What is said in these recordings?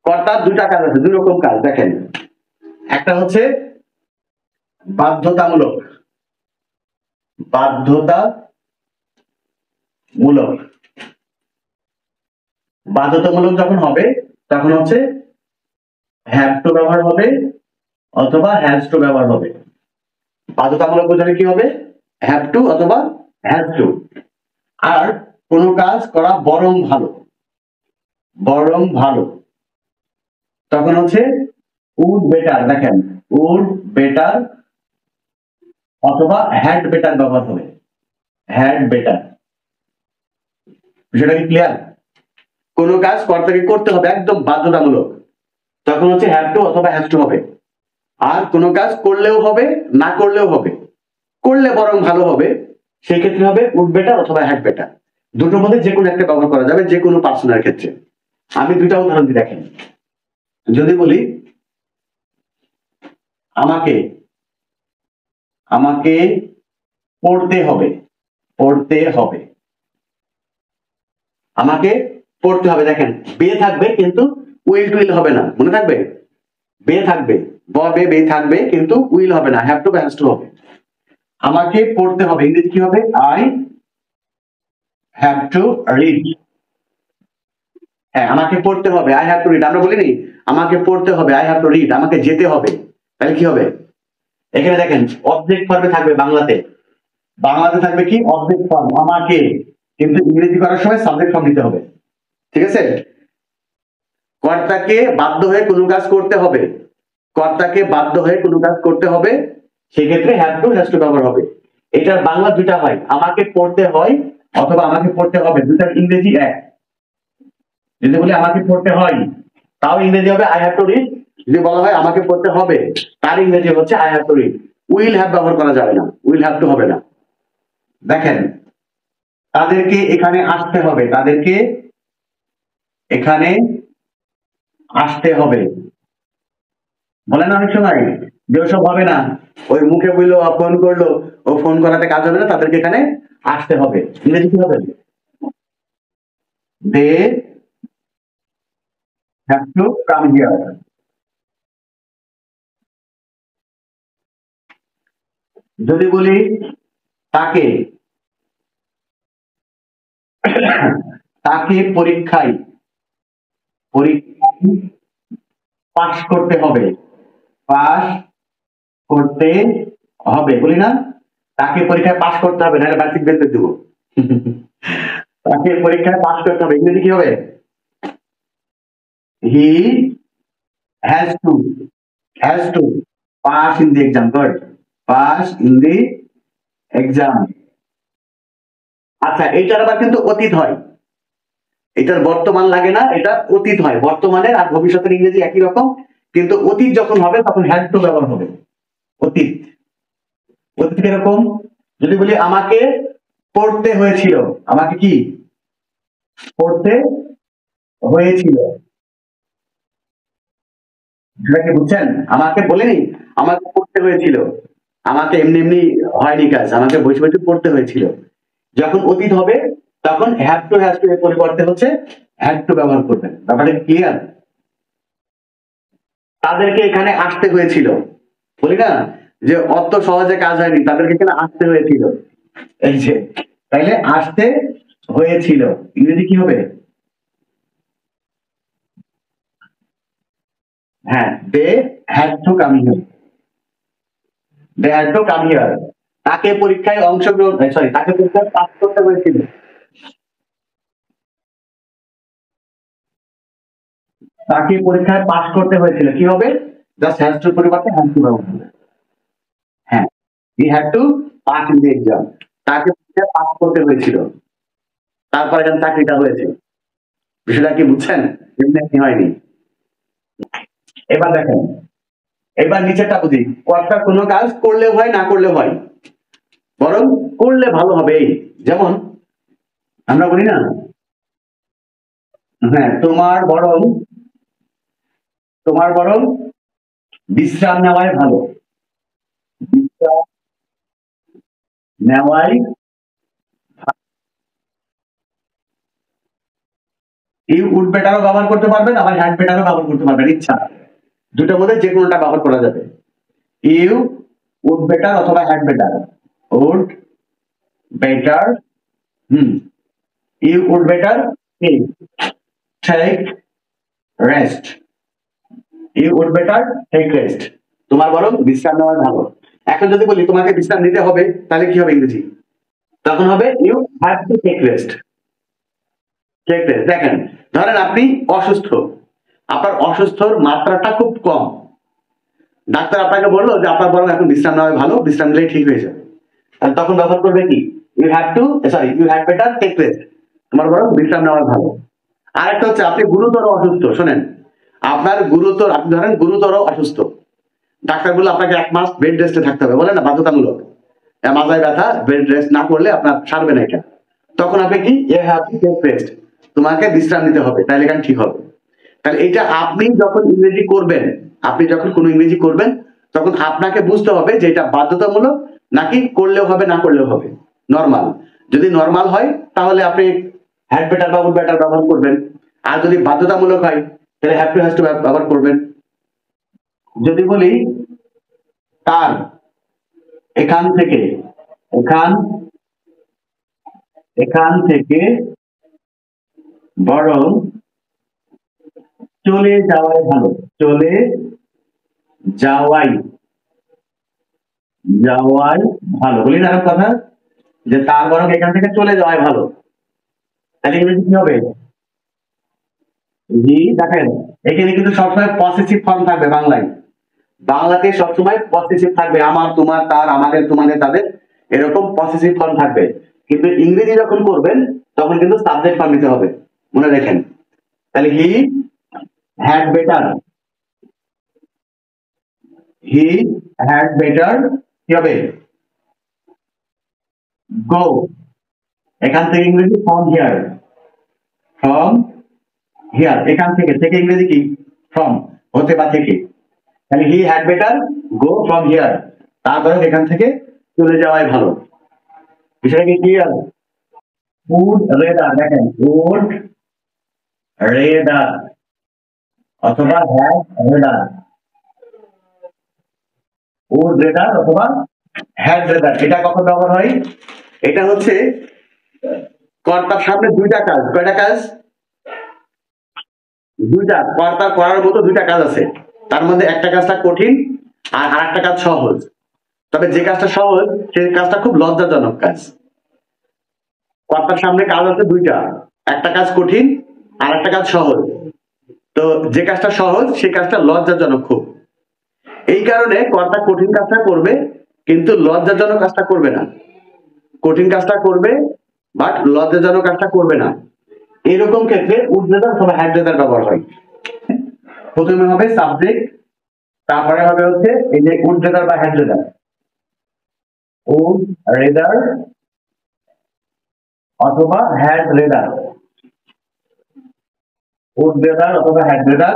কর্তার দুইটা কাজ আছে, দুই রকম কাজ দেখেন। একটা হচ্ছে বাধ্যতামূলক, বাধ্যতামূলক বাধ্যতামূলক যখন হবে তখন হচ্ছে হ্যাভ টু ব্যবহার হবে অথবা হ্যাজ টু ব্যবহার হবে। বাধ্যতামূলক বোঝালে কি হবে? হ্যাভ টু অথবা হ্যাজ টু। আর কোনো কাজ করা বরং ভালো, বরং ভালো, তখন হচ্ছে উড বেটার। দেখেন উড বেটার অথবা হ্যাড বেটার ব্যবহার হবে, হ্যাড বেটার। বিষয়টা কি ক্লিয়ার? কোনো কাজ কর্তাকে করতে হবে একদম বাধ্যতামূলক, তখন হচ্ছে হ্যাভ টু অথবা হ্যাজ টু হবে। আর কোনো কাজ করলেও হবে না করলেও হবে, করলে বরং ভালো হবে, সেই ক্ষেত্রে হবে উড বেটার অথবা হ্যাড বেটার। দুটোর মধ্যে যে কোনো একটা ব্যবহার করা যাবে যে কোনো পার্সনের ক্ষেত্রে। আমি দুইটা উদাহরণ দিয়ে দেখেন। যদি বলি আমাকে আমাকে পড়তে হবে, পড়তে হবে, আমাকে পড়তে হবে, দেখেন বে থাকবে কিন্তু উইল টু উইল হবে না, মনে থাকবে? বে থাকবে, বে থাকবে কিন্তু উইল হবে না, হ্যাভ টু বা হ্যাজ টু হবে। আমাকে পড়তে হবে ইংরেজি কি হবে? I have to read. হ্যাঁ, আমাকে পড়তে হবে আই হ্যাভ টু রিড। আমরা বলিনি আমাকে পড়তে হবে আই হ্যাভ টু রিড, আমাকে যেতে হবে, তাহলে কি হবে? এখানে দেখেন অবজেক্ট ফর্মে থাকবে বাংলাতে, বাংলাতে থাকবে কি অবজেক্ট ফর্ম আমাকে, কিন্তু ইংরেজি করার সময় সাবজেক্ট ফর্ম দিতে হবে। ঠিক আছে? কর্তাকে বাধ্য হয়ে কোনো কাজ করতে হবে, কর্তাকে বাধ্য হয়ে কোনো কাজ করতে হবে, সেক্ষেত্রে হ্যাভ টু হ্যাজ টু ব্যবহার হবে। এটার বাংলা দুটা হয়, আমাকে পড়তে হয় অথবা আমাকে পড়তে হবে, দুটার ইংরেজি এক। যদি বলি আমাকে পড়তে হয় তাও ইংরেজি হবে আই হ্যাভ টু রিড, যদি বলা হয় আমাকে পড়তে হবে তার ইংরেজি হচ্ছে I have to read. Will have ব্যবহার করা যাবে না, উইল হ্যাভ টু হবে না। দেখেন তাদেরকে এখানে আসতে হবে, তাদেরকে এখানে আসতে হবে, বলে না অনেক সময় যে ওসব হবে না, ওই মুখে বললো ফোন করলো, ও ফোন করাতে কাজ হবে না, তাদেরকে এখানে আসতে হবে। ইংরেজি কি হবে? They have to come here. যদি বলি তাকে, তাকে পরীক্ষায় পরীক্ষায় পাস করতে হবে, পাস করতে হবে, বলি না তাকে পরীক্ষায় পাস করতে হবে নাহলে বার্ষিক বেতন দেবো। তাকে পরীক্ষায় পাস করতে হবে, ইংরেজি কি হবে? He has to pass in the exam. Good, pass in the exam. আচ্ছা এইটার আবার কিন্তু অতীত হয়, এটার বর্তমান লাগে না, এটা অতীত হয়। বর্তমানের আর ভবিষ্যতের ইংরেজি একই রকম, কিন্তু অতীত যখন হবে তখন হ্যাড টু ব্যবহার হবে। অতীত, অতীত কিরকম? যদি বলি আমাকে পড়তে হয়েছিল, আমাকে কি পড়তে হয়েছিল, সেটা কি বুঝছেন? আমাকে বলিনি আমাকে পড়তে হয়েছিল, আমাকে এমনি এমনি হয়নি কাজ, আমাকে বসে বসে পড়তে হয়েছিল। যখন অতীত হবে তখন হ্যাভ টু হ্যাজ টু এর পরিবর্তে হচ্ছে হ্যাড টু ব্যবহার করবেন। ব্যাপারটা ক্লিয়ার? তাদেরকে এখানে আসতে হয়েছিল, বলি না যে অত সহজে কাজ হয়নি, তাদেরকে এখানে আসতে হয়েছিল, এই যে তাইলে আসতে হয়েছিল ইংরেজি কি হবে? হ্যাঁ, they had to come here, they had to come here. তাকে পরীক্ষায় অংশগ্রহণ, সরি তাকে পরীক্ষায় পাস করতে হয়েছিল, তাকে পরীক্ষায় পাস করতে হয়েছিল কি হবে? জাস্ট হ্যাজ টুর পরিবর্তে হ্যাড টু ব্যবহার হবে। হ্যাঁ, he had to pass in the exam, তাকে পরীক্ষায় পাস করতে হয়েছিল, তারপরে যেন চাকরিটা হয়েছে। বিষয়টা কি বুঝছেন? এমনি এমনি হয়নি। এবার দেখেন, এবার নিচেরটা বুঝি। কর্তা কোনো কাজ করলেও হয় না করলেও হয়, বরং করলে ভালো হবে। এই যেমন আমরা বলি না, হ্যাঁ তোমার বরং বিশ্রাম নেওয়াই ভালো, বিশ্রাম নেওয়াই ইউ উড বেটারও ব্যবহার করতে পারবেন, আবার হ্যাড বেটারও ব্যবহার করতে পারবেন, ইচ্ছা। দুটোর মধ্যে যে কোনোটা ব্যবহার করা যাবে। ইউ উড বেটার অথবা had better. Would better, you would better take rest. You would better take rest, তোমার বরং বিশ্রাম নেওয়া ভালো। এখন যদি বলি তোমাকে বিশ্রাম নিতে হবে, তাহলে কি হবে ইংরেজি? তখন হবে you have to take rest. Take rest. দেখেন, ধরেন আপনি অসুস্থ, আপনার অসুস্থর মাত্রাটা খুব কম, ডাক্তার আপনাকে বললো যে আপনার বরং এখন বিশ্রাম নেওয়া ভালো, বিশ্রাম নিলেই ঠিক হয়ে যাবে, তাহলে তখন ব্যবহার করবে কি? You have to, sorry, you have better take rest, তোমার বরং বিশ্রাম নেওয়া ভালো। আর একটা হচ্ছে আপনি গুরুতর অসুস্থ, শোনেন, আপনার গুরুতর, আপনি ধরেন গুরুতর অসুস্থ, ডাক্তার বললো আপনাকে 1 মাস বেড রেস্টে থাকতে হবে, বলে না বাধ্যতামূলক, মাথায় ব্যথা, বেড রেস্ট না করলে আপনার সারবে না এটা। তখন আপনি কি, you have to take rest, তোমাকে বিশ্রাম নিতে হবে, তাহলে এখানে ঠিক হবে। তাহলে এটা আপনি যখন ইংরেজি করবেন, আপনি যখন কোনো ইংরেজি করবেন, তখন আপনাকে বুঝতে হবে যে এটা বাধ্যতামূলক নাকি করলেও হবে না করলেও হবে, নরমাল। যদি নরমাল হয় তাহলে আপনি হ্যাড বেটার বা উড বেটার ব্যবহার করবেন, আর যদি বাধ্যতামূলক হয় তাহলে হ্যাভ টু হ্যাজ টু ব্যবহার করবেন। যদি বলি তার এখান থেকে, এখান এখান থেকে বরং চলে যাওয়াই ভালো, চলে যাওয়াই যাওয়াই ভালো, বলি না আর কথা, যে তার বরং এখান থেকে চলে যাওয়াই ভালো, তাহলে ইংরেজি কি হবে? জি, দেখেন এখানে কিন্তু সবসময় পসেসিভ ফর্ম থাকবে বাংলায়, বাংলাতে সবসময় পসেসিভ থাকবে, আমার, তোমার, তার, আমাদের, তোমাদের, তাদের, এরকম পসেসিভ ফর্ম থাকবে। কিন্তু ইংরেজি যখন করবেন তখন কিন্তু সাবজেক্ট ফর্ম নিতে হবে, মনে রাখেন। তাহলে he had better, he had better কি হবে? গো, এখান থেকে ইংরেজি ফ্রম হিয়ার, ফ্রম হিয়ার, এখান থেকে, থেকে ইংরেজি কি? ফ্রম, হতে বা থেকে। তাহলে he had better go from here, তারপরে এখান থেকে চলে যাওয়াই ভালো। বিষয়টা কি ক্লিয়ার? উড রেদার, দেখেন উড রেদার অথবা হ্যাড রেদার, উড রেদার অথবা হ্যাড রেদার, এটা কখন ব্যবহার হয়? এটা হচ্ছে কর্তার সামনে দুইটা কাজ, কয়টা কাজ? দুইটা, কর্তা করার মতো দুইটা কাজ আছে, তার মধ্যে একটা কাজটা কঠিন আর আরেকটা কাজ সহজ। তবে যে কাজটা সহজ সেই কাজটা খুব লজ্জাজনক কাজ। কর্তার সামনে কাজ আছে দুইটা, একটা কাজ কঠিন আর একটা কাজ সহজ। তো যে কাজটা সহজ সেই কাজটা লজ্জাজনক খুব, এই কারণে কর্তা কঠিন কাজটা করবে কিন্তু লজ্জাজনক কাজটা করবে না, কঠিন কাজটা করবে বাট লজ্জাজনক কাজটা করবে না। এরকম ক্ষেত্রে উড রেদার অথবা হ্যাড রেদার ব্যবহার হয়। প্রথমে হবে সাবজেক্ট, তারপরে হবে হচ্ছে এই যে উড রেদার বা হ্যাড রেদার, উড রেদার অথবা হ্যাড রেদার, উড রেদার অথবা হ্যাড রেদার।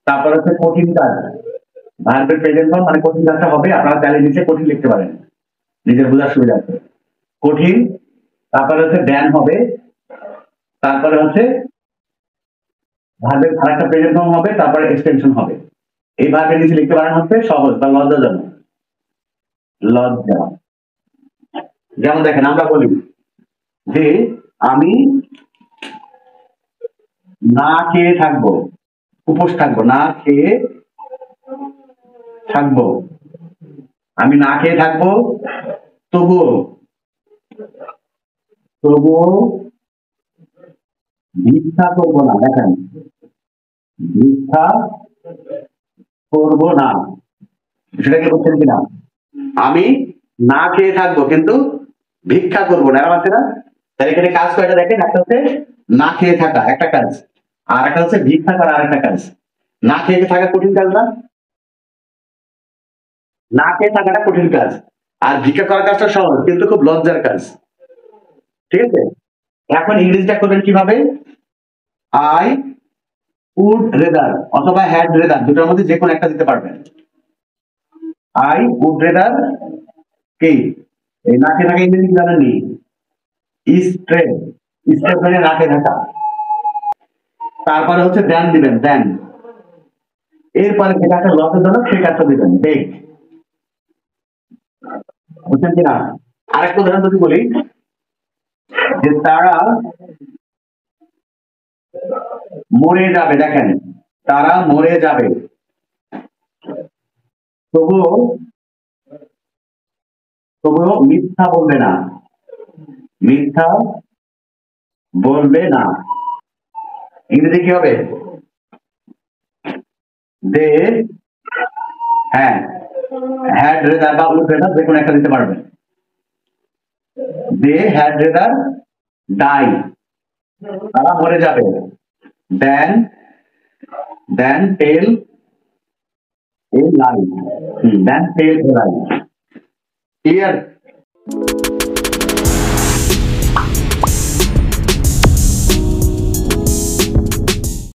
তারপর হচ্ছে কঠিন কাজ, ভার্বের প্রেজেন্ট ফর্ম, মানে কঠিন কাজটা হবে, আপনারা চাইলে নিচে কঠিন লিখতে পারেন নিজের বোঝার সুবিধা আছে, কঠিন। তারপরে হচ্ছে ড্যান হবে, তারপরে হচ্ছে ভার্বের আরেকটা প্রেজেন্ট ফর্ম হবে, তারপরে এক্সটেনশন হবে। এই ভার্বের নিচে লিখতে পারেন হচ্ছে সহজ বা লজ্জাজনক, লজ্জা। যেমন দেখেন আমরা বলি যে আমি না খেয়ে থাকবো, উপোস থাকবো, না খেয়ে থাকবো, আমি না খেয়ে থাকবো তবুও, তবুও ভিক্ষা করবো না, দেখেন ভিক্ষা করবো না, সেটাকে বলছেন কিনা? আমি না খেয়ে থাকবো কিন্তু ভিক্ষা করবো না, এরকম আছে না? তাহলে এখানে কাজ কয়টা দেখেন, একটা হচ্ছে না খেয়ে থাকা একটা কাজ, আর একটা হচ্ছে ভিক্ষা করা আর একটা কাজ। না খেয়ে থাকা কঠিন কাজ না, না খেয়ে থাকাটা কঠিন কাজ, আর ভিক্ষা করার কাজটা সহজ কিন্তু খুব লজ্জার কাজ, ঠিক আছে? এখন ইংরেজিটা করবেন কিভাবে? আই উড রেদার অথবা হ্যাড রেদার, দুটোর মধ্যে যে কোনো একটা দিতে পারবেন। আই উড রেদার কি, এই না খেয়ে থাকা ইংরেজি জানেননি? স্ট্রেট, স্ট্রেট মানে না খেয়ে থাকা, তারপরে হচ্ছে দেন দিবেন, দেন। এরপরে যে কাজটা লসজনক সেই কাজটা দিবেন, বেগ। বুঝছেন কিনা? আরেকটা উদাহরণ যদি বলি, যে তারা মরে যাবে, দেখেন তারা মরে যাবে, তবুও তবুও মিথ্যা বলবে না, মিথ্যা বলবে না। ইংরেজি কি হবে? দে, হ্যাঁ, হ্যাড রেদার বা উড রেদার যে কোনো একটা দিতে পারবে। দে হ্যাড রেদার ডাই, তারা মরে যাবে। দেন, দেন টেল এ লাই, দেন টেল এ লাই। ক্লিয়ার?